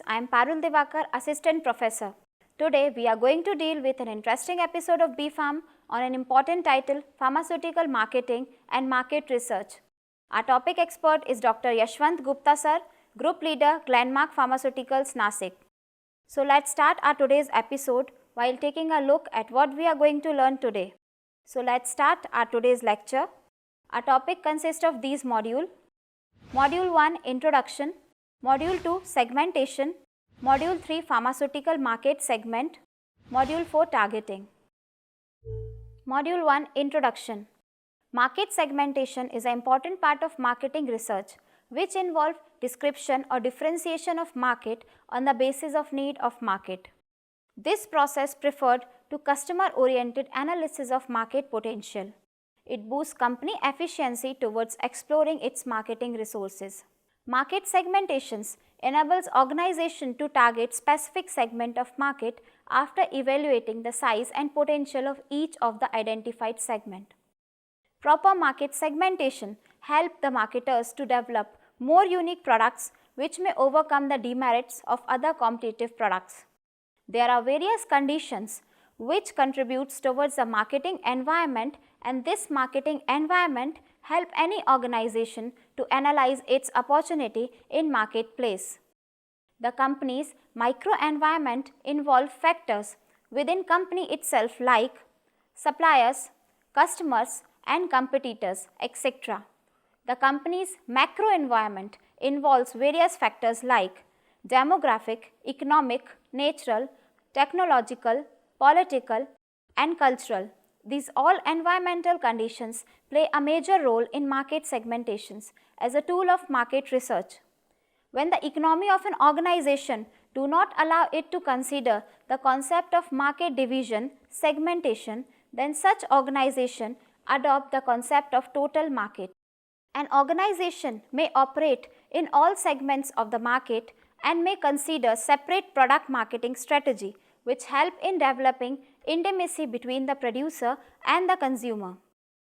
I am Parul Divakar, Assistant Professor. Today we are going to deal with an interesting episode of BPharm on an important title, Pharmaceutical Marketing and Market Research. Our topic expert is Dr. Yashwant Gupta sir, Group Leader, Glenmark Pharmaceuticals, Nasik. So let's start our today's episode while taking a look at what we are going to learn today. So let's start our today's lecture. Our topic consists of these modules. Module 1, Introduction. Module 2, Segmentation. Module 3, Pharmaceutical Market Segment. Module 4, Targeting. Module 1, Introduction. Market segmentation is an important part of marketing research, which involves description or differentiation of market on the basis of need of market. This process preferred to customer-oriented analysis of market potential. It boosts company efficiency towards exploring its marketing resources. Market segmentations enables organization to target specific segment of market after evaluating the size and potential of each of the identified segment. Proper market segmentation help the marketers to develop more unique products which may overcome the demerits of other competitive products. There are various conditions which contributes towards the marketing environment, and this marketing environment help any organization to analyze its opportunity in marketplace. The company's microenvironment involve factors within company itself like suppliers, customers and competitors, etc. The company's macro environment involves various factors like demographic, economic, natural, technological, political and cultural. These all environmental conditions play a major role in market segmentations as a tool of market research. When the economy of an organization do not allow it to consider the concept of market division, segmentation, then such organization adopt the concept of total market. An organization may operate in all segments of the market and may consider separate product marketing strategy which help in developing intimacy between the producer and the consumer.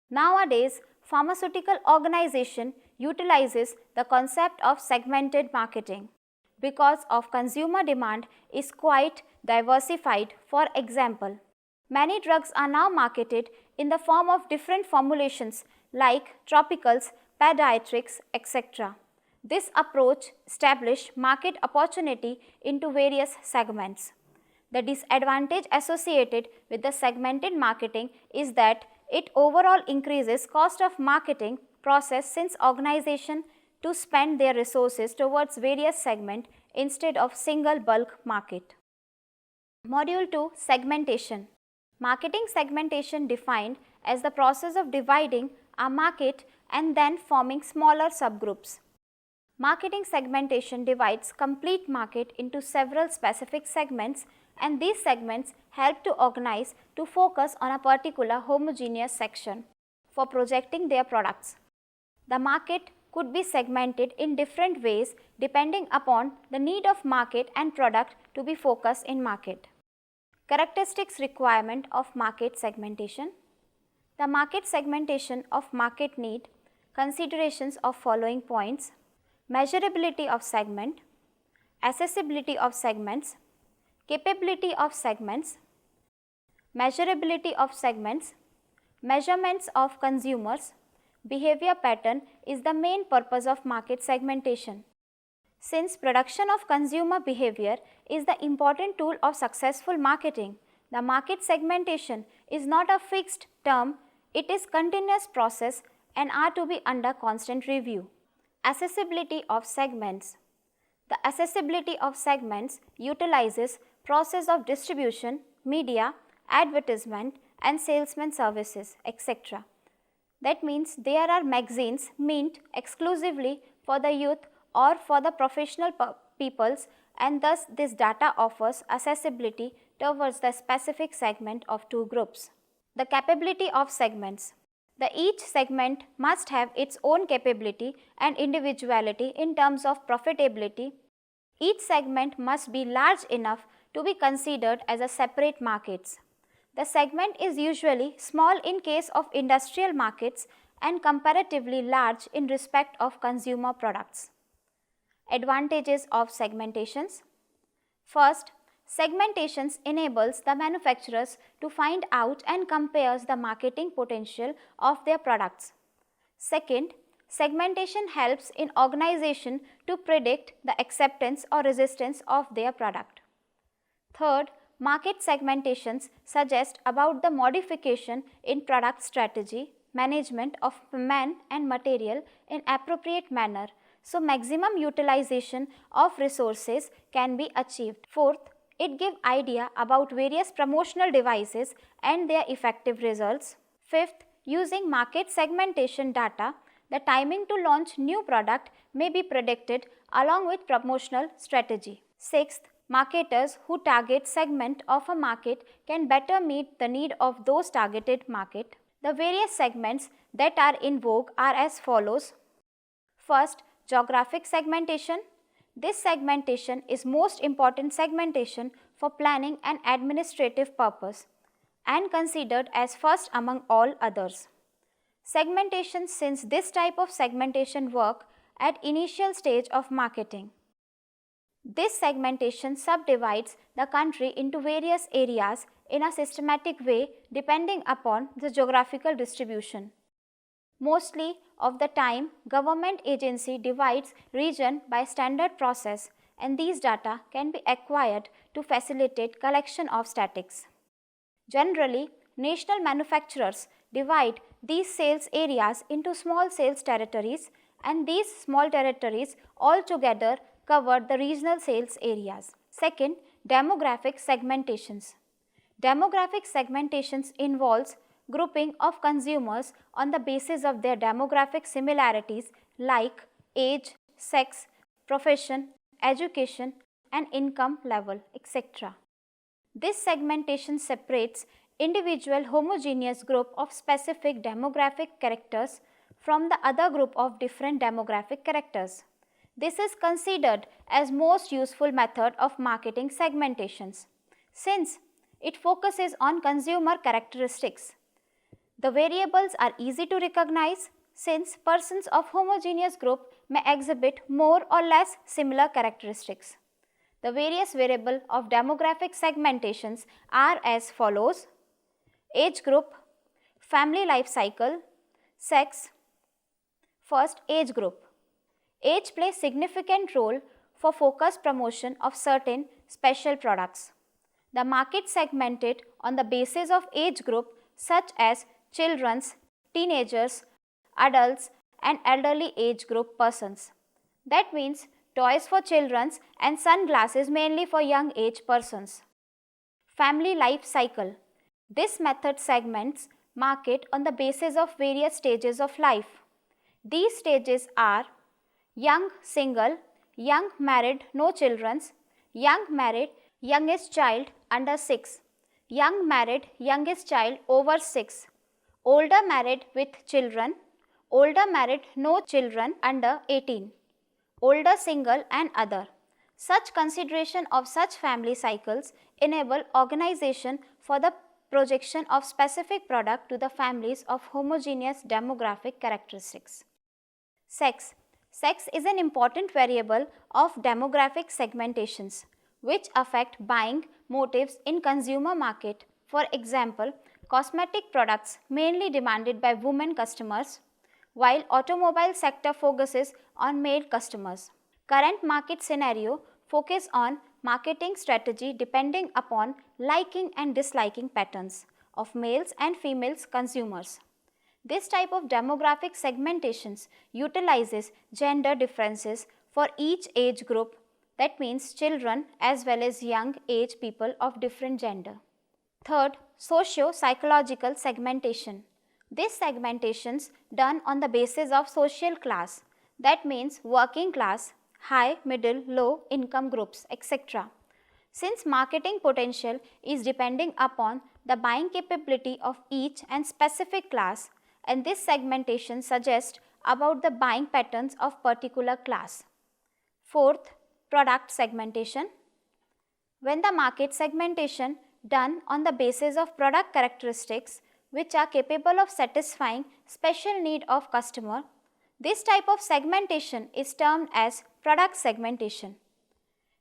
Nowadays, pharmaceutical organization utilizes the concept of segmented marketing because of consumer demand is quite diversified. For example, many drugs are now marketed in the form of different formulations like tropicals, pediatrics, etc. This approach establishes market opportunity into various segments. The disadvantage associated with the segmented marketing is that it overall increases cost of marketing process since organization to spend their resources towards various segments instead of single bulk market. Module 2, Segmentation. Marketing segmentation defined as the process of dividing a market and then forming smaller subgroups. Marketing segmentation divides complete market into several specific segments, and these segments help to organize to focus on a particular homogeneous section for projecting their products. The market could be segmented in different ways depending upon the need of market and product to be focused in market. Characteristics requirement of market segmentation. The market segmentation of market need considerations of following points: measurability of segment, accessibility of segments, capability of segments, measurability of segments, measurements of consumers, behavior pattern is the main purpose of market segmentation. Since prediction of consumer behavior is the important tool of successful marketing, the market segmentation is not a fixed term, it is continuous process and are to be under constant review. Accessibility of segments. The accessibility of segments utilizes process of distribution, media, advertisement and salesman services, etc. That means there are magazines meant exclusively for the youth or for the professional peoples, and thus this data offers accessibility towards the specific segment of two groups. The capability of segments. Each segment must have its own capability and individuality in terms of profitability. Each segment must be large enough to be considered as a separate markets. The segment is usually small in case of industrial markets and comparatively large in respect of consumer products. Advantages of segmentations. First, segmentations enables the manufacturers to find out and compares the marketing potential of their products. Second, segmentation helps in organization to predict the acceptance or resistance of their product. Third, market segmentations suggest about the modification in product strategy, management of man and material in appropriate manner, so maximum utilization of resources can be achieved. Fourth, it gives idea about various promotional devices and their effective results. Fifth, using market segmentation data, the timing to launch new product may be predicted along with promotional strategy. Sixth, marketers who target segment of a market can better meet the need of those targeted market. The various segments that are in vogue are as follows. First, geographic segmentation. This segmentation is most important segmentation for planning and administrative purpose and considered as first among all others. Segmentation, since this type of segmentation work at initial stage of marketing. This segmentation subdivides the country into various areas in a systematic way depending upon the geographical distribution. Mostly of the time, government agency divides region by standard process and these data can be acquired to facilitate collection of statistics. Generally, national manufacturers divide these sales areas into small sales territories and these small territories altogether cover the regional sales areas. Second, demographic segmentations. Demographic segmentations involves grouping of consumers on the basis of their demographic similarities like age, sex, profession, education and income level, etc. This segmentation separates individual homogeneous group of specific demographic characters from the other group of different demographic characters. This is considered as most useful method of marketing segmentations since it focuses on consumer characteristics. The variables are easy to recognize since persons of homogeneous group may exhibit more or less similar characteristics. The various variables of demographic segmentations are as follows: age group, family life cycle, sex. First, age group. Age plays significant role for focused promotion of certain special products. The market segmented on the basis of age group such as children's, teenagers, adults and elderly age group persons. That means toys for children and sunglasses mainly for young age persons. Family life cycle. This method segments market on the basis of various stages of life. These stages are young single, young married no children, young married youngest child under 6, young married youngest child over 6, older married with children, older married no children under 18, older single and other. Such consideration of such family cycles enable organization for the projection of specific product to the families of homogeneous demographic characteristics. Sex. Sex is an important variable of demographic segmentations which affect buying motives in consumer market. For example, cosmetic products mainly demanded by women customers, while automobile sector focuses on male customers. Current market scenario focus on marketing strategy depending upon liking and disliking patterns of males and females consumers. This type of demographic segmentations utilizes gender differences for each age group, that means children as well as young age people of different gender. Third, socio-psychological segmentation. This segmentations done on the basis of social class, that means working class, high, middle, low income groups, etc. Since marketing potential is depending upon the buying capability of each and specific class, and this segmentation suggests about the buying patterns of particular class. Fourth, product segmentation. When the market segmentation done on the basis of product characteristics which are capable of satisfying special need of customer, this type of segmentation is termed as product segmentation.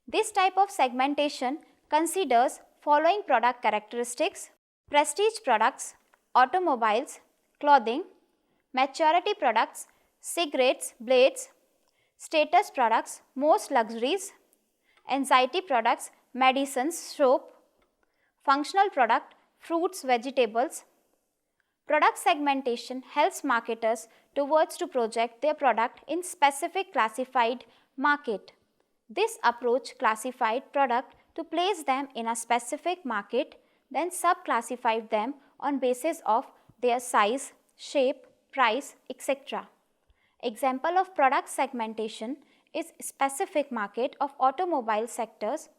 This type of segmentation considers following product characteristics: prestige products, automobiles, clothing; maturity products, cigarettes, blades; status products, most luxuries; anxiety products, medicines, soap; functional product, fruits, vegetables. Product segmentation helps marketers to project their product in specific classified market. This approach classified product to place them in a specific market, then subclassified them on basis of their size, shape, price, etc. Example of product segmentation is specific market of automobile sectors,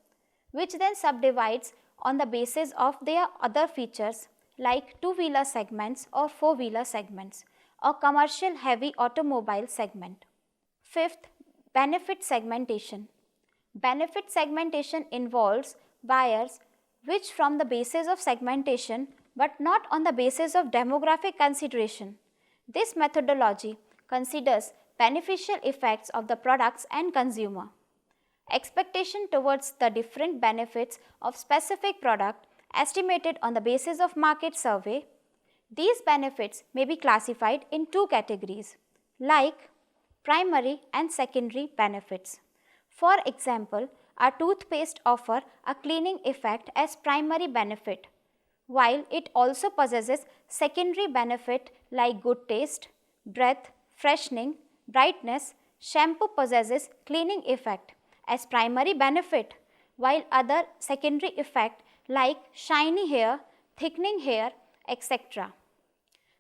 which then subdivides on the basis of their other features like two-wheeler segments or four-wheeler segments or commercial heavy automobile segment. Fifth, benefit segmentation. Benefit segmentation involves buyers which from the basis of segmentation but not on the basis of demographic consideration. This methodology considers beneficial effects of the products and consumer. Expectation towards the different benefits of specific product estimated on the basis of market survey. These benefits may be classified in two categories like primary and secondary benefits. For example, a toothpaste offers a cleaning effect as primary benefit, while it also possesses secondary benefit like good taste, breath, freshening, brightness. Shampoo possesses cleaning effect as primary benefit, while other secondary effect like shiny hair, thickening hair, etc.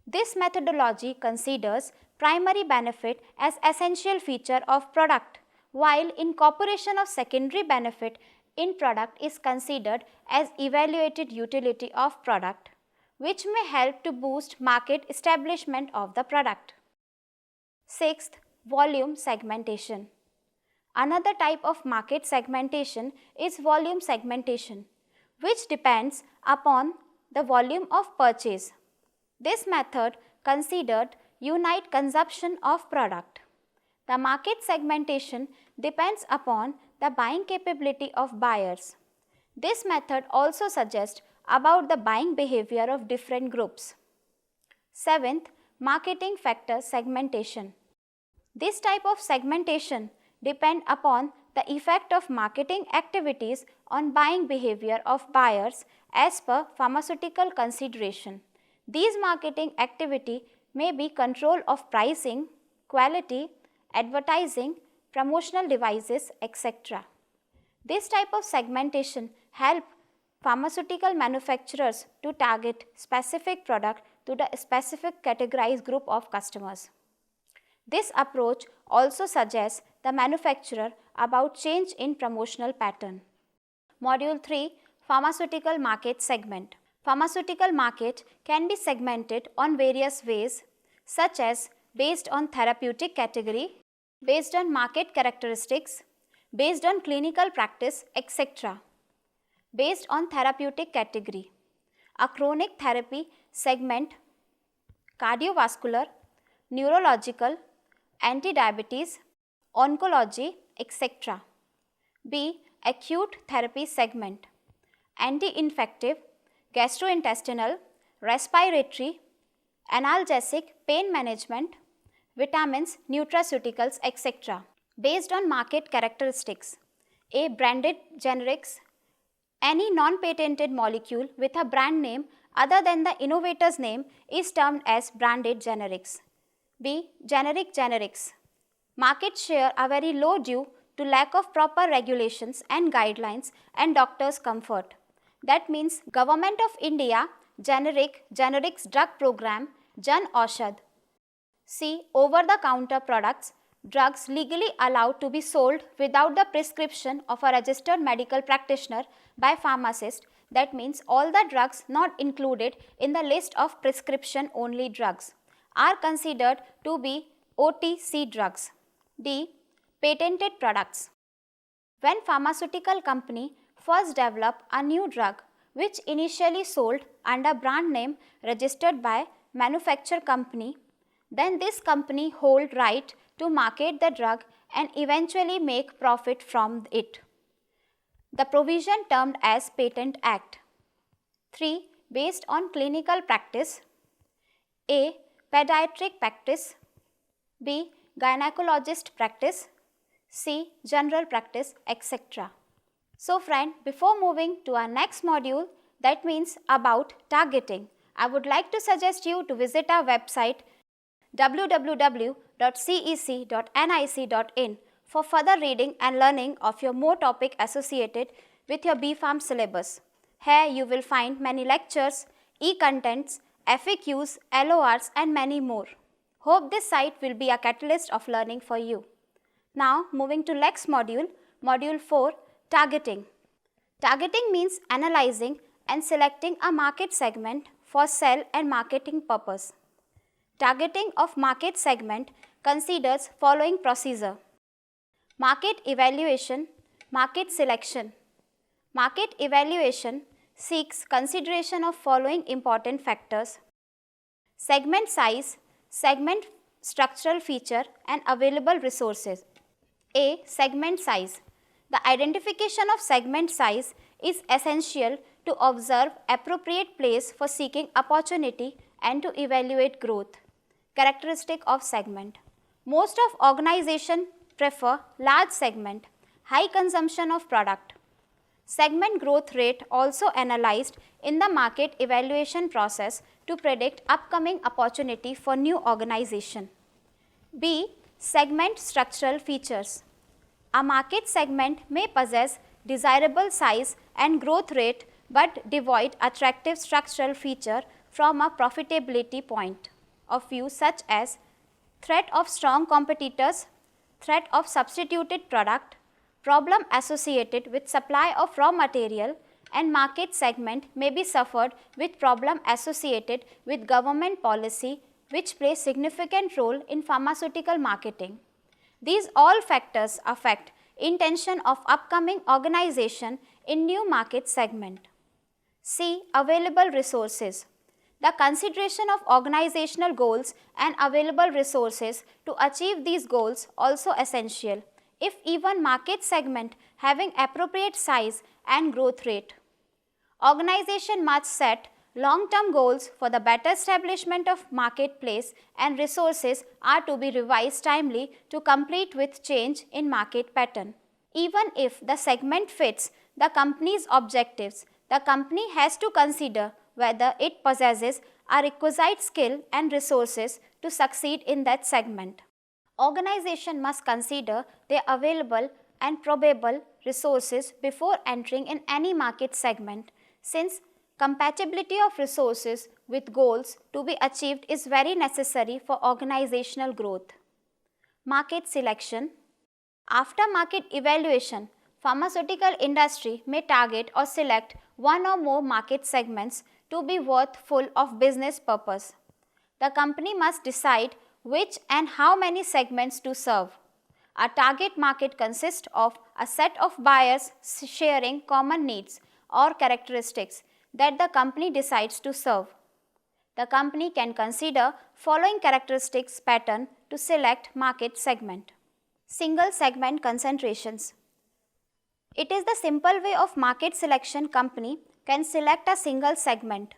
This methodology considers primary benefit as essential feature of product, while incorporation of secondary benefit in product is considered as evaluated utility of product, which may help to boost market establishment of the product. Sixth, volume segmentation. Another type of market segmentation is volume segmentation, which depends upon the volume of purchase. This method considered unit consumption of product. The market segmentation depends upon the buying capability of buyers. This method also suggests about the buying behavior of different groups. Seventh, marketing factor segmentation. This type of segmentation depends upon the effect of marketing activities on buying behavior of buyers as per pharmaceutical consideration. These marketing activity may be control of pricing, quality, advertising, promotional devices, etc. This type of segmentation help pharmaceutical manufacturers to target specific product to the specific categorized group of customers. This approach also suggests the manufacturer about change in promotional pattern. Module 3, Pharmaceutical Market Segment. Pharmaceutical market can be segmented on various ways, such as based on therapeutic category, based on market characteristics, based on clinical practice, etc. Based on therapeutic category, a chronic therapy segment, cardiovascular, neurological, anti-diabetes, oncology, etc. B. Acute therapy segment, anti-infective, gastrointestinal, respiratory, analgesic, pain management, vitamins, nutraceuticals, etc. Based on market characteristics, A. Branded generics, any non-patented molecule with a brand name other than the innovator's name is termed as branded generics. B. Generic generics. Market share are very low due to lack of proper regulations and guidelines and doctors' comfort. That means Government of India generics drug program Jan Aushadh. C. Over-the-counter products, drugs legally allowed to be sold without the prescription of a registered medical practitioner by pharmacist. That means all the drugs not included in the list of prescription only drugs are considered to be OTC drugs. D. Patented products. When pharmaceutical company first develop a new drug which initially sold under brand name registered by manufacturer company, then this company hold right to market the drug and eventually make profit from it. the provision termed as Patent Act. 3. Based on clinical practice. A. Pediatric practice. B. Gynecologist practice. C. General practice, etc. So friend, before moving to our next module, that means about targeting, I would like to suggest you to visit our website www.cec.nic.in for further reading and learning of your more topic associated with your B.Pharm syllabus. Here you will find many lectures, e-contents, FAQs, LORs and many more. Hope this site will be a catalyst of learning for you. Now moving to next module, module 4, targeting. Targeting means analyzing and selecting a market segment for sale and marketing purpose. Targeting of market segment considers following procedure: market evaluation, market selection. Market evaluation seeks consideration of following important factors: segment size, segment structural feature and available resources. A. Segment size. The identification of segment size is essential to observe appropriate place for seeking opportunity and to evaluate growth. Characteristic of segment. Most of organizations prefer large segment, high consumption of product. Segment growth rate also analyzed in the market evaluation process to predict upcoming opportunity for new organization. B. Segment structural features. A market segment may possess desirable size and growth rate but devoid attractive structural feature from a profitability point of view, such as threat of strong competitors, threat of substituted product, problem associated with supply of raw material, and market segment may be suffered with problem associated with government policy which play significant role in pharmaceutical marketing. These all factors affect intention of upcoming organization in new market segment. C. Available resources. The consideration of organizational goals and available resources to achieve these goals also essential, if even market segment having appropriate size and growth rate. Organization must set long-term goals for the better establishment of marketplace, and resources are to be revised timely to complete with change in market pattern. Even if the segment fits the company's objectives, the company has to consider whether it possesses a requisite skill and resources to succeed in that segment. Organization must consider their available and probable resources before entering in any market segment, since compatibility of resources with goals to be achieved is very necessary for organizational growth. Market selection. After market evaluation, pharmaceutical industry may target or select one or more market segments to be worthful of business purpose. The company must decide which and how many segments to serve. A target market consists of a set of buyers sharing common needs or characteristics that the company decides to serve. The company can consider following characteristics pattern to select market segment. Single segment concentrations. It is the simple way of market selection. Company can select a single segment.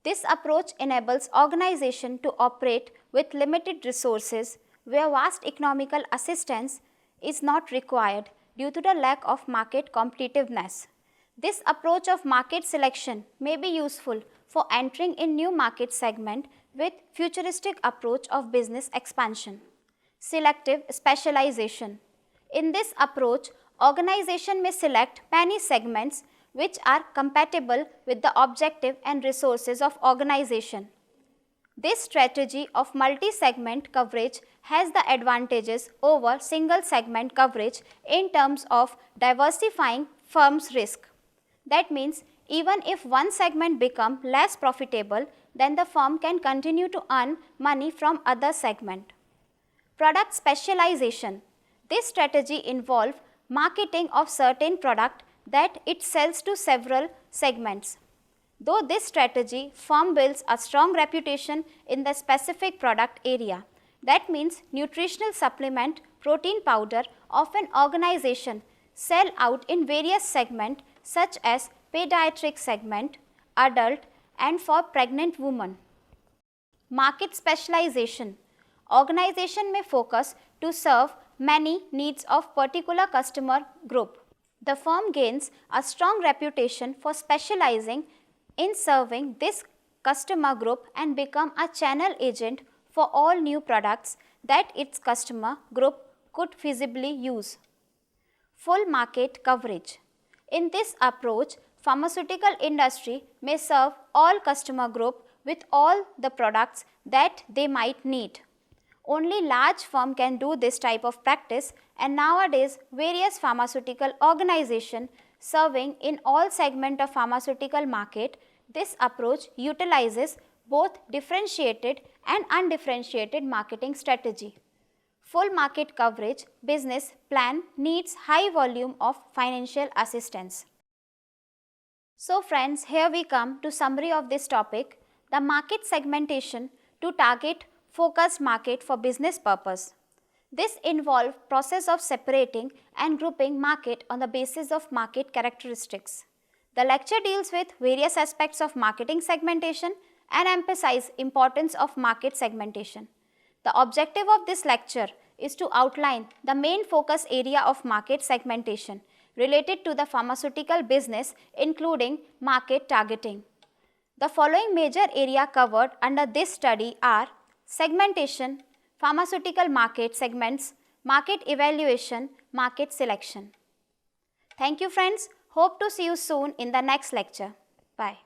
This approach enables organization to operate with limited resources where vast economical assistance is not required due to the lack of market competitiveness. This approach of market selection may be useful for entering in new market segment with futuristic approach of business expansion. Selective specialization. In this approach, organization may select many segments which are compatible with the objective and resources of organization. This strategy of multi-segment coverage has the advantages over single segment coverage in terms of diversifying firm's risk. That means even if one segment becomes less profitable, then the firm can continue to earn money from other segment. Product specialization. This strategy involves marketing of certain product that it sells to several segments. Though this strategy, firm builds a strong reputation in the specific product area. That means nutritional supplement, protein powder of an organization sell out in various segments such as pediatric segment, adult and for pregnant women. Market specialization. Organization may focus to serve many needs of particular customer group. The firm gains a strong reputation for specializing in serving this customer group and become a channel agent for all new products that its customer group could feasibly use. Full market coverage. In this approach, pharmaceutical industry may serve all customer group with all the products that they might need. Only large firm can do this type of practice, and nowadays various pharmaceutical organizations serving in all segment of pharmaceutical market, this approach utilizes both differentiated and undifferentiated marketing strategy. Full market coverage business plan needs high volume of financial assistance. So friends, here we come to summary of this topic, the market segmentation to target focused market for business purpose. This involves process of separating and grouping market on the basis of market characteristics. The lecture deals with various aspects of marketing segmentation and emphasize importance of market segmentation. The objective of this lecture is to outline the main focus area of market segmentation related to the pharmaceutical business, including market targeting. The following major area covered under this study are segmentation, pharmaceutical market segments, market evaluation, market selection. Thank you friends. Hope to see you soon in the next lecture. Bye.